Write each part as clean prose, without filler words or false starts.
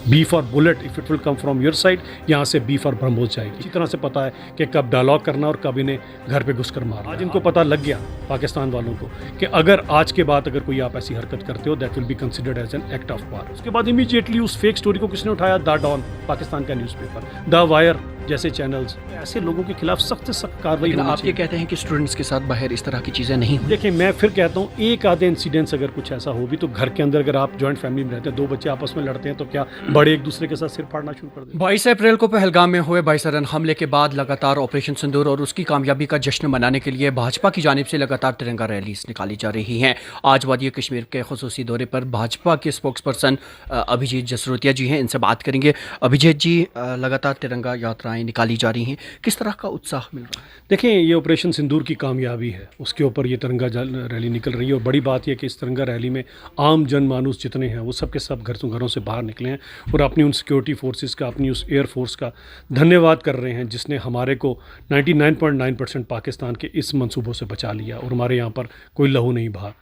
B for bullet if it will come from your side, यहाँ से B for BrahMos जाएगी। इसी तरह से पता है कि कब डायलॉग करना और कब इन्हें घर पे घुसकर मारना। आज इनको पता लग गया पाकिस्तान वालों को कि अगर आज के बाद अगर कोई आप ऐसी हरकत करते हो that will be considered as an act of war. उसके बाद इमीडिएटली उस फेक स्टोरी को किसने उठाया? द डॉन, पाकिस्तान का न्यूज़पेपर, द वायर जैसे चैनल्स। ऐसे लोगों के खिलाफ सख्त से सख्त कार्रवाई होनी चाहिए। आप ये कहते हैं कि स्टूडेंट्स के साथ बाहर इस तरह की चीज़ें नहीं हुई। देखिए, मैं फिर कहता हूँ, एक आधे इंसिडेंट्स अगर कुछ ऐसा हो भी तो घर के अंदर अगर आप जॉइंट फैमिली में रहते हैं, दो बच्चे आपस में लड़ते हैं तो क्या बड़े एक दूसरे के साथ सिर फाड़ना शुरू कर दें? 22 अप्रैल को पहलगाम में हुए 22 रन हमले के बाद लगातार ऑपरेशन सिंदूर और उसकी कामयाबी का जश्न मनाने के लिए भाजपा की जानिब से लगातार तिरंगा रैलीज निकाली जा रही हैं। आज वादी कश्मीर के खुसूसी दौरे पर भाजपा के स्पोक्स पर्सन अभिजीत जसरोतिया जी हैं, इनसे बात करेंगे। अभिजीत जी, लगातार तिरंगा यात्राएं निकाली जा रही हैं, किस तरह का उत्साह मिल रहा है? देखें, ये ऑपरेशन सिंदूर की कामयाबी है, उसके ऊपर ये तिरंगा रैली निकल रही है। और बड़ी बात यह कि इस तिरंगा रैली में आम जनमानुस जितने हैं वो सब के सब घरों से बाहर निकले हैं और अपनी उन सिक्योरिटी फोर्सेस का, अपनी उस एयरफोर्स का धन्यवाद कर रहे हैं जिसने हमारे को 99.9% पाकिस्तान के इस मंसूबों से बचा लिया और हमारे यहाँ पर कोई लहू नहीं बहा।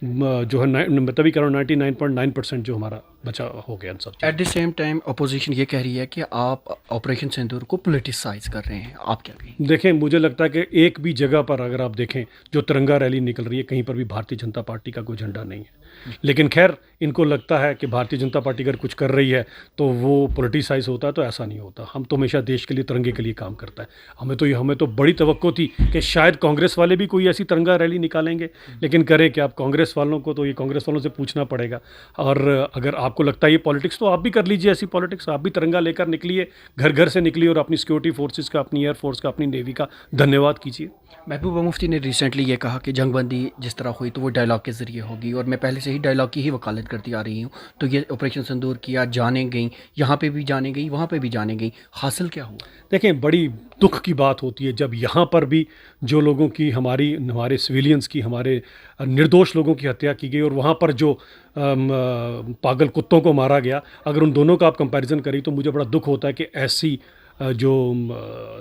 जो है तभी कह रहा हूँ 99.9% जो हमारा बचा हो गया इन सब। At the same time opposition ये कह रही है कि आप ऑपरेशन सिंदूर को पोलिटिसाइज कर रहे हैं, आप क्या कहें? देखें, मुझे लगता है कि एक भी जगह पर अगर आप देखें जो तिरंगा रैली निकल रही है, कहीं पर भी भारतीय जनता पार्टी का कोई झंडा नहीं है। लेकिन खैर, इनको लगता है कि भारतीय जनता पार्टी अगर कुछ कर रही है तो वो पोलिटिसाइज होता है, तो ऐसा नहीं होता। हम तो हमेशा देश के लिए, तिरंगे के लिए काम करता है। हमें तो बड़ी तवक्को थी कि शायद कांग्रेस वाले भी कोई ऐसी तिरंगा रैली निकालेंगे, लेकिन करें कि आप कांग्रेस वालों को, तो ये कांग्रेस वालों से पूछना पड़ेगा। और अगर आपको लगता है ये पॉलिटिक्स, तो आप भी कर लीजिए ऐसी पॉलिटिक्स। आप भी तिरंगा लेकर निकलिए, घर घर से निकलिए और अपनी सिक्योरिटी फोर्सेस का, अपनी एयरफोर्स का, अपनी नेवी का धन्यवाद कीजिए। महबूबा मुफ्ती ने रिसेंटली ये कहा कि जंगबंदी जिस तरह हुई तो वो डायलॉग के ज़रिए होगी, और मैं पहले से ही डायलॉग की ही वकालत करती आ रही हूँ। तो ये ऑपरेशन सिंदूर किया, जाने गई, यहाँ पे भी जाने गई, वहाँ पे भी जाने गई, हासिल क्या हुआ? देखें, बड़ी दुख की बात होती है जब यहाँ पर भी जो लोगों की, हमारे सिविलियंस की, हमारे निर्दोष लोगों की हत्या की गई और वहाँ पर जो पागल कुत्तों को मारा गया, अगर उन दोनों का आप कंपैरिजन करें तो मुझे बड़ा दुख होता है कि ऐसी जो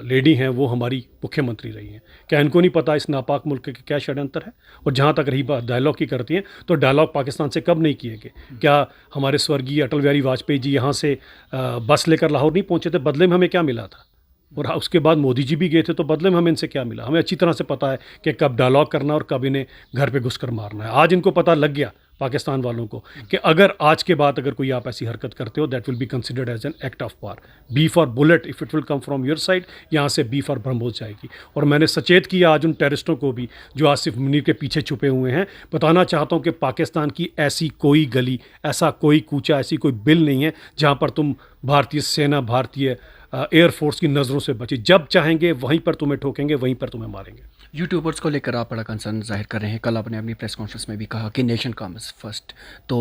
लेडी हैं वो हमारी मुख्यमंत्री रही हैं। क्या इनको नहीं पता इस नापाक मुल्क के क्या षड्यंत्र है? और जहाँ तक रही बात डायलॉग की करती हैं, तो डायलॉग पाकिस्तान से कब नहीं किए गए? क्या हमारे स्वर्गीय अटल बिहारी वाजपेयी जी यहाँ से बस लेकर लाहौर नहीं पहुँचे थे? बदले में हमें क्या मिला था? और उसके बाद मोदी जी भी गए थे, तो बदले में हमें इनसे क्या मिला? हमें अच्छी तरह से पता है कि कब डायलॉग करना और कब इन्हें घर पे घुसकर मारना है। आज इनको पता लग गया पाकिस्तान वालों को कि अगर आज के बाद अगर कोई आप ऐसी हरकत करते हो that will be considered as an act of war. बी for bullet if it will come from your side, यहाँ से बी फॉर ब्रह्मोस जाएगी। और मैंने सचेत किया आज उन टेररिस्टों को भी जो आसिफ मुनीर के पीछे छुपे हुए हैं। बताना चाहता हूँ कि पाकिस्तान की ऐसी कोई गली, ऐसा कोई कूचा, ऐसी कोई बिल नहीं है जहाँ पर तुम भारतीय सेना, भारतीय एयरफोर्स की नज़रों से बची। जब चाहेंगे वहीं पर तुम्हें ठोकेंगे, वहीं पर तुम्हें मारेंगे। यूट्यूबर्स को लेकर आप बड़ा कंसर्न जाहिर कर रहे हैं। कल आपने अपनी प्रेस कॉन्फ्रेंस में भी कहा कि नेशन कम्स फर्स्ट। तो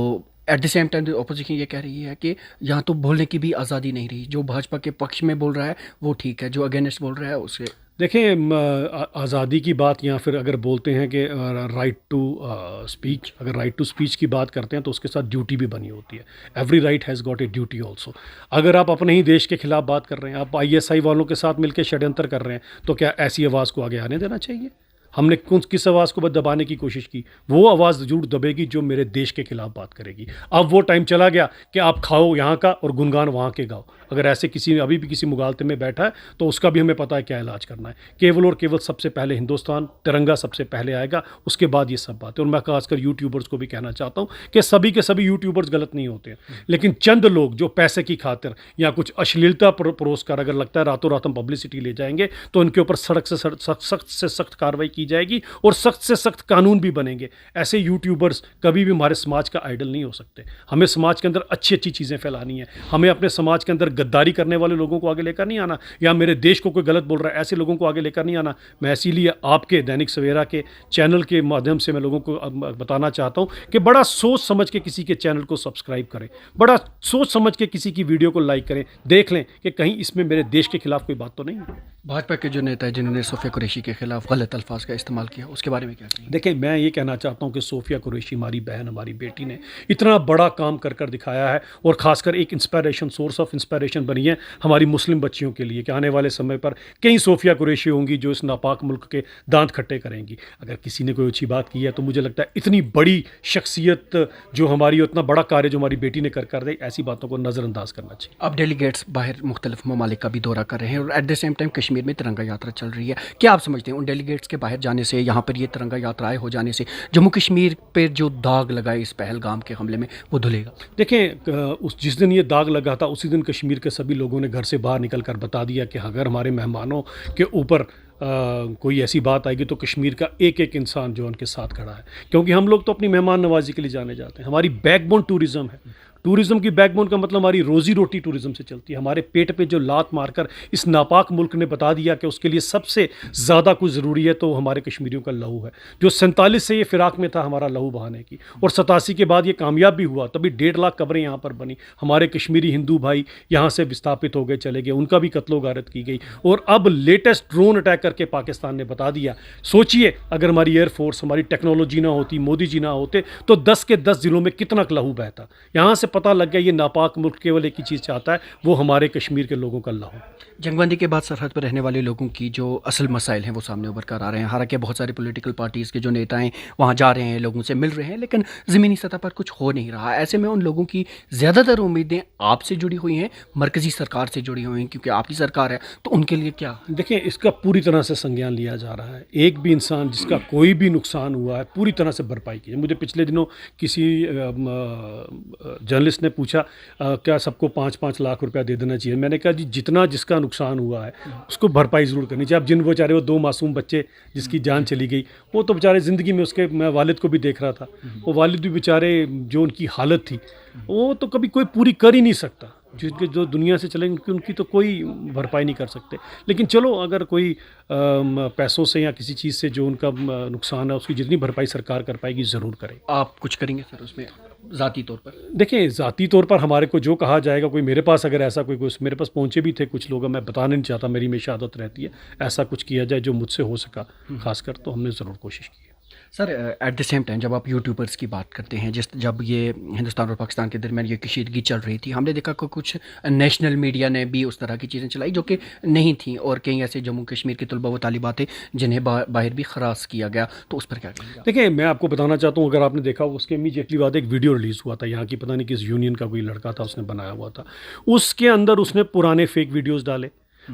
at the same time opposition ये कह रही है कि यहाँ तो बोलने की भी आज़ादी नहीं रही। जो भाजपा के पक्ष में बोल रहा है वो ठीक है, जो अगेंस्ट बोल रहा है उसके। देखें, आज़ादी की बात, या फिर अगर बोलते हैं कि राइट टू स्पीच, अगर राइट टू स्पीच की बात करते हैं तो उसके साथ ड्यूटी भी बनी होती है। Every right has got a duty also. अगर आप अपने ही देश के खिलाफ बात कर रहे हैं, आप ISI वालों के साथ मिलकर षड्यंत्र कर रहे हैं, तो क्या ऐसी आवाज़ को आगे आने देना चाहिए? हमने किस आवाज़ को दबाने की कोशिश की? वो आवाज़ जरूर दबेगी जो मेरे देश के खिलाफ बात करेगी। अब वो टाइम चला गया कि आप खाओ यहाँ का और गुनगान वहाँ के गाओ। अगर ऐसे किसी अभी भी किसी मुगालते में बैठा है तो उसका भी हमें पता है क्या इलाज करना है। केवल और केवल सबसे पहले हिंदुस्तान, तिरंगा सबसे पहले आएगा, उसके बाद ये सब बातें। और मैं खासकर यूट्यूबर्स को भी कहना चाहता हूँ कि सभी के सभी यूट्यूबर्स गलत नहीं होते हैं, लेकिन चंद लोग जो पैसे की खातिर या कुछ अश्लीलता परोस कर अगर लगता है रातों रात हम पब्लिसिटी ले जाएंगे, तो उनके ऊपर सख्त से सख्त कार्रवाई की जाएगी और सख्त से सख्त कानून भी बनेंगे। ऐसे यूट्यूबर्स कभी भी हमारे समाज का आइडल नहीं हो सकते। हमें समाज के अंदर अच्छी अच्छी चीज़ें फैलानी है। हमें अपने समाज के अंदर गद्दारी करने वाले लोगों को आगे लेकर नहीं आना, या मेरे देश को कोई गलत बोल रहा है ऐसे लोगों को आगे लेकर नहीं आना। मैं इसीलिए आपके दैनिक सवेरा के चैनल के माध्यम से मैं लोगों को बताना चाहता हूँ कि बड़ा सोच समझ के किसी के चैनल को सब्सक्राइब करें, बड़ा सोच समझ के किसी की वीडियो को लाइक करें, देख लें कि कहीं इसमें मेरे देश के खिलाफ कोई बात तो नहीं है। भाजपा के जो नेता है जिन्होंने सोफिया कुरैशी के खिलाफ गलत अल्फाज का का इस्तेमाल किया, उसके बारे में क्या कहेंगे? देखिए, मैं ये कहना चाहता हूँ कि सोफ़िया कुरैशी हमारी बहन, हमारी बेटी ने इतना बड़ा काम कर कर दिखाया है और ख़ासकर एक इंस्पिरेशन, सोर्स ऑफ इंस्पिरेशन बनी है हमारी मुस्लिम बच्चियों के लिए कि आने वाले समय पर कई सोफ़िया कुरैशी होंगी जो इस नापाक मुल्क के दांत खट्टे करेंगी। अगर किसी ने कोई अच्छी बात की है तो मुझे लगता है इतनी बड़ी शख्सियत जो हमारी और इतना बड़ा कार्य जो हमारी बेटी ने कर दी, ऐसी बातों को नज़रअंदाज करना चाहिए। अब डेलीगेट्स बाहर मुख्तलिफ ममालिक का भी दौरा कर रहे हैं और at the same time Kashmir में तिरंगा यात्रा चल रही है। क्या आप समझते हैं उन डेलीगेट्स के बाहर जाने से, यहाँ पर ये तिरंगा यात्राएं हो जाने से जम्मू कश्मीर पर जो दाग लगा इस पहलगाम के हमले में वो धुलेगा? देखें, उस जिस दिन ये दाग लगा था उसी दिन कश्मीर के सभी लोगों ने घर से बाहर निकल कर बता दिया कि अगर हमारे मेहमानों के ऊपर कोई ऐसी बात आएगी तो कश्मीर का एक एक इंसान जो उनके साथ खड़ा है, क्योंकि हम लोग तो अपनी मेहमान नवाजी के लिए जाने जाते हैं। हमारी बैकबोन टूरिज़्म है। टूरिज़्म की बैकबोन का मतलब हमारी रोज़ी रोटी टूरिज़्म से चलती है। हमारे पेट पे जो लात मारकर इस नापाक मुल्क ने बता दिया कि उसके लिए सबसे ज़्यादा कुछ ज़रूरी है तो हमारे कश्मीरियों का लहू है, जो 47 से ये फ़िराक में था हमारा लहू बहाने की, और 87 के बाद ये कामयाब भी हुआ। तभी 1.5 लाख कब्रें यहाँ पर बनी। हमारे कश्मीरी हिंदू भाई यहाँ से विस्थापित हो गए, चले गए, उनका भी कत्लो गारत की गई। और अब लेटेस्ट ड्रोन अटैक करके पाकिस्तान ने बता दिया। सोचिए, अगर हमारी एयरफोर्स, हमारी टेक्नोलॉजी ना होती, मोदी जी ना होते तो 10 के 10 ज़िलों में कितना लहू बहता। यहाँ से पता लग गया ये नापाक मुल्क केवल एक ही चीज़ चाहता है, वो हमारे कश्मीर के लोगों का लहू। जंगबंदी के बाद सरहद पर रहने वाले लोगों की जो असल मसाइल हैं वो सामने उभर कर आ रहे हैं। हालांकि बहुत सारी पॉलिटिकल पार्टीज़ के जो नेता हैं वहाँ जा रहे हैं, लोगों से मिल रहे हैं, लेकिन ज़मीनी सतह पर कुछ हो नहीं रहा। ऐसे में उन लोगों की ज़्यादातर उम्मीदें आपसे जुड़ी हुई हैं, मरकज़ी सरकार से जुड़ी हुई हैं, क्योंकि आपकी सरकार है। तो उनके लिए क्या? देखिए, इसका पूरी तरह से संज्ञान लिया जा रहा है। एक भी इंसान जिसका कोई भी नुकसान हुआ है पूरी तरह से भरपाई की है। मुझे पिछले दिनों किसी जर्नलिस्ट ने पूछा क्या सबको 5-5 लाख रुपया दे देना चाहिए। मैंने कहा जी, जितना जिसका नुकसान हुआ है उसको भरपाई ज़रूर करनी चाहिए। अब जिन बेचारे वो 2 मासूम बच्चे जिसकी जान चली गई, वो तो बेचारे ज़िंदगी में, उसके मैं वालिद को भी देख रहा था, वो वालिद भी बेचारे जो उनकी हालत थी वो तो कभी कोई पूरी कर ही नहीं सकता। जिनके जो दुनिया से चले उनकी तो कोई भरपाई नहीं कर सकते। लेकिन चलो, अगर कोई पैसों से या किसी चीज़ से जो उनका नुकसान है उसकी जितनी भरपाई सरकार कर पाएगी ज़रूर करे। आप कुछ करेंगे सर उसमें ज़ाती तौर पर? देखिए, ज़ाती तौर पर हमारे को जो कहा जाएगा, कोई मेरे पास अगर ऐसा कोई मेरे पास पहुँचे भी थे कुछ लोग, मैं बताना नहीं चाहता, मेरी हमेशा आदत रहती है ऐसा कुछ किया जाए जो मुझसे हो सका खासकर, तो हमने ज़रूर कोशिश की है। Sir, at the same time जब आप यूट्यूबर्स की बात करते हैं, जब ये हिंदुस्तान और पाकिस्तान के दरमियान ये कशीदगी चल रही थी, हमने देखा कि कुछ नेशनल मीडिया ने भी उस तरह की चीज़ें चलाई जो कि नहीं थी, और कई ऐसे जम्मू कश्मीर के तलबा व तालिबात थे जिन्हें बाहर भी खरास किया गया। तो उस पर क्या कहेंगे? देखिए, मैं आपको बताना चाहता हूँ, अगर आपने देखा उसके इमीडिएटली बाद एक वीडियो रिलीज़ हुआ था यहाँ की, पता नहीं किस यूनियन का कोई लड़का था, उसने बनाया हुआ था। उसके अंदर उसने पुराने फेक वीडियोज़ डाले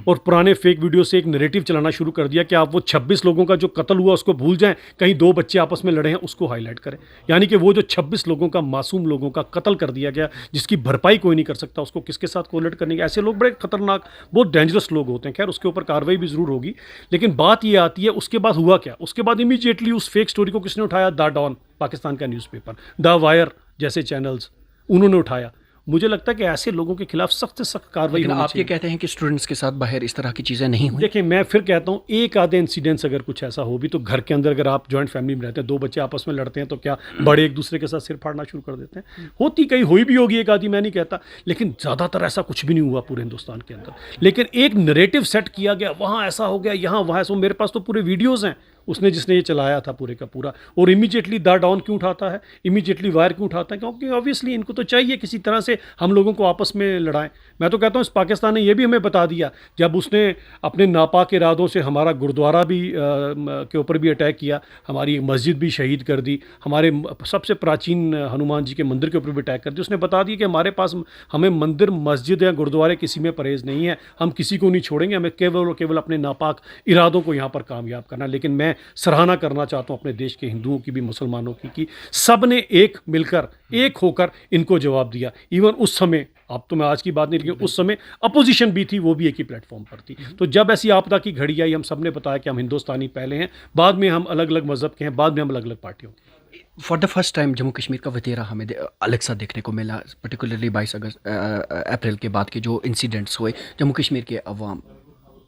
और पुराने फेक वीडियो से एक नैरेटिव चलाना शुरू कर दिया कि आप वो 26 लोगों का जो कत्ल हुआ उसको भूल जाएं, कहीं 2 बच्चे आपस में लड़े हैं उसको हाईलाइट करें। यानी कि वो जो 26 लोगों का, मासूम लोगों का कत्ल कर दिया गया जिसकी भरपाई कोई नहीं कर सकता, उसको किसके साथ कोलेट करने के। ऐसे लोग बड़े खतरनाक, बहुत डेंजरस लोग होते हैं। खैर, उसके ऊपर कार्रवाई भी ज़रूर होगी। लेकिन बात ये आती है उसके बाद हुआ क्या। उसके बाद इमीडिएटली उस फेक स्टोरी को किसने उठाया? द डॉन, पाकिस्तान का न्यूज़पेपर, द वायर जैसे चैनल्स, उन्होंने उठाया। मुझे लगता है कि ऐसे लोगों के खिलाफ सख्त से सख्त कार्रवाई होनी चाहिए। आप ये कहते हैं कि स्टूडेंट्स के साथ बाहर इस तरह की चीज़ें नहीं हुई? देखिए, मैं फिर कहता हूँ, एक आधे इंसिडेंट्स अगर कुछ ऐसा हो भी तो घर के अंदर, अगर आप जॉइंट फैमिली में रहते हैं, 2 बच्चे आपस में लड़ते हैं तो क्या बड़े एक दूसरे के साथ सिर फाड़ना शुरू कर देते हैं? होती कहीं हुई भी होगी एक आधी, मैं नहीं कहता, लेकिन ज़्यादातर ऐसा कुछ भी नहीं हुआ पूरे हिंदुस्तान के अंदर। लेकिन एक नैरेटिव सेट किया गया, वहाँ ऐसा हो गया, यहाँ वहाँ ऐसा। मेरे पास तो पूरे वीडियोज़ हैं उसने, जिसने ये चलाया था पूरे का पूरा। और इमीडिएटली द डॉन क्यों उठाता है, इमीडिएटली वायर क्यों उठाता है? क्योंकि ऑब्वियसली इनको तो चाहिए किसी तरह से हम लोगों को आपस में लड़ाएं। मैं तो कहता हूँ इस पाकिस्तान ने ये भी हमें बता दिया, जब उसने अपने नापाक इरादों से हमारा गुरुद्वारा भी के ऊपर भी अटैक किया, हमारी एक मस्जिद भी शहीद कर दी, हमारे सबसे प्राचीन हनुमान जी के मंदिर के ऊपर भी अटैक कर दी। उसने बता दिया कि हमारे पास, हमें मंदिर, मस्जिद या गुरुद्वारे किसी में परहेज़ नहीं है, हम किसी को नहीं छोड़ेंगे, हमें केवल और केवल अपने नापाक इरादों को यहाँ पर कामयाब करना। लेकिन मैं सराहना करना चाहता हूँ अपने देश के हिंदुओं की भी, मुसलमानों की, कि सब ने एक मिलकर, एक होकर इनको जवाब दिया। इवन उस समय, अब तो मैं आज की बात नहीं, लेकिन उस समय अपोजिशन भी थी, वो भी एक ही प्लेटफॉर्म पर थी। तो जब ऐसी आपदा की घड़ी आई, हम सब ने बताया कि हम हिंदुस्तानी पहले हैं, बाद में हम अलग अलग मज़हब के हैं, बाद में हम अलग अलग पार्टियों के। For the first time Jammu Kashmir का वतीरा हमें अलग सा देखने को मिला, पर्टिकुलरली 22 अप्रैल के बाद के जो इंसिडेंट्स हुए, जम्मू कश्मीर के अवाम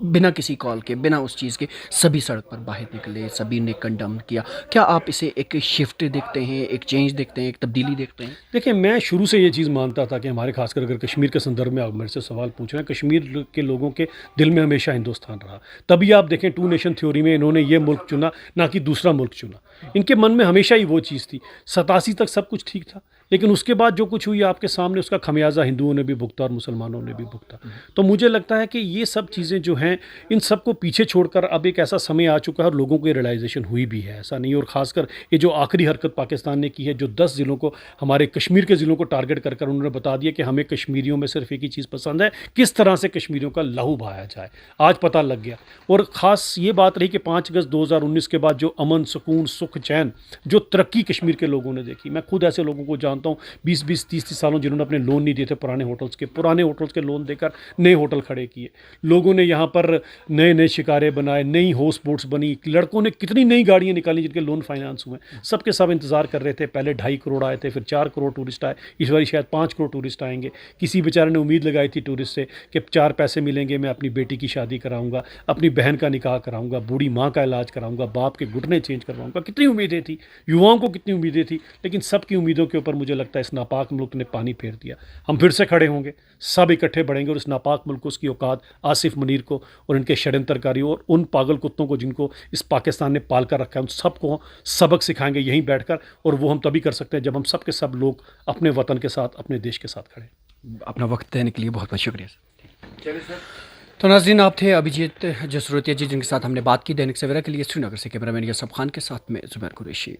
बिना किसी कॉल के, बिना उस चीज़ के सभी सड़क पर बाहर निकले, सभी ने कंडम किया। क्या आप इसे एक शिफ्ट देखते हैं, एक चेंज देखते हैं, एक तब्दीली देखते हैं? देखिए, मैं शुरू से ये चीज़ मानता था कि हमारे ख़ासकर अगर कश्मीर के संदर्भ में आप मेरे से सवाल पूछ रहे हैं, कश्मीर के लोगों के दिल में हमेशा हिंदुस्तान रहा। तभी आप देखें टू नेशन थ्योरी में इन्होंने ये मुल्क चुना, ना कि दूसरा मुल्क चुना। इनके मन में हमेशा ही वो चीज़ थी। 87 तक सब कुछ ठीक था, लेकिन उसके बाद जो कुछ हुई आपके सामने उसका खमियाजा हिंदुओं ने भी भुगता और मुसलमानों ने भी भुगता। तो मुझे लगता है कि ये सब चीज़ें जो हैं, इन सबको पीछे छोड़कर अब एक ऐसा समय आ चुका है और लोगों को ये रियलाइजेशन हुई भी है, ऐसा नहीं। और ख़ासकर ये जो आखिरी हरकत पाकिस्तान ने की है, जो 10 ज़िलों को, हमारे कश्मीर के ज़िलों को टारगेट कर कर उन्होंने बता दिया कि हमें कश्मीरियों में सिर्फ एक ही चीज़ पसंद है, किस तरह से कश्मीरियों का लहू बहाया जाए। आज पता लग गया। और ख़ास ये बात रही कि 5 अगस्त 2019 के बाद जो अमन, सुकून, सुख, चैन, जो तरक्की कश्मीर के लोगों ने देखी, मैं खुद ऐसे लोगों को जानता हूँ 20-20, 30-30 सालों जिन्होंने अपने लोन नहीं दिए थे पुराने होटल्स के लोन देकर नए होटल खड़े किए। लोगों ने यहाँ पर नए नए शिकारे बनाए, नई हाउस बोट्स बनी, लड़कों ने कितनी नई गाड़ियाँ निकाली जिनके लोन फाइनेंस हुए। सबके सब इंतज़ार कर रहे थे। पहले 2.5 करोड़ आए थे, फिर 4 करोड़ टूरिस्ट आए, इस बार शायद 5 करोड़ टूरिस्ट आएंगे। किसी बेचारे ने उम्मीद लगाई थी टूरिस्ट से कि 4 पैसे मिलेंगे, मैं अपनी बेटी की शादी कराऊंगा, अपनी बहन का निकाह कराऊंगा, बूढ़ी माँ का इलाज कराऊंगा, बाप के घुटने चेंज करवाऊंगा। कितनी उम्मीदें थी, युवाओं को कितनी उम्मीदें थी, लेकिन सबकी उम्मीदों के ऊपर मुझे लगता है इस नापाक मुल्क ने पानी फेर दिया। हम फिर से खड़े होंगे, सब इकट्ठे बढ़ेंगे और इस नापाक मुल्क को, उसकी औकात, आसिफ मुनीर को और इनके षड्यंत्रकारियों और उन पागल कुत्तों को जिनको इस पाकिस्तान ने पाल कर रखा है, उन सबको सबक सिखाएंगे यहीं बैठकर। और वो हम तभी कर सकते हैं जब हम सब के सब लोग अपने वतन के साथ, अपने देश के साथ खड़े। अपना वक्त देने के लिए बहुत बहुत शुक्रिया सर। चलिए सर। तो नाज़रीन, आप थे अभिजीत जसरोतिया जी, जिनके साथ हमने बात की दैनिक सवेरा के लिए। श्रीनगर से कैमरामैन यसफ खान के साथ में ज़ुबैर कुरैशी।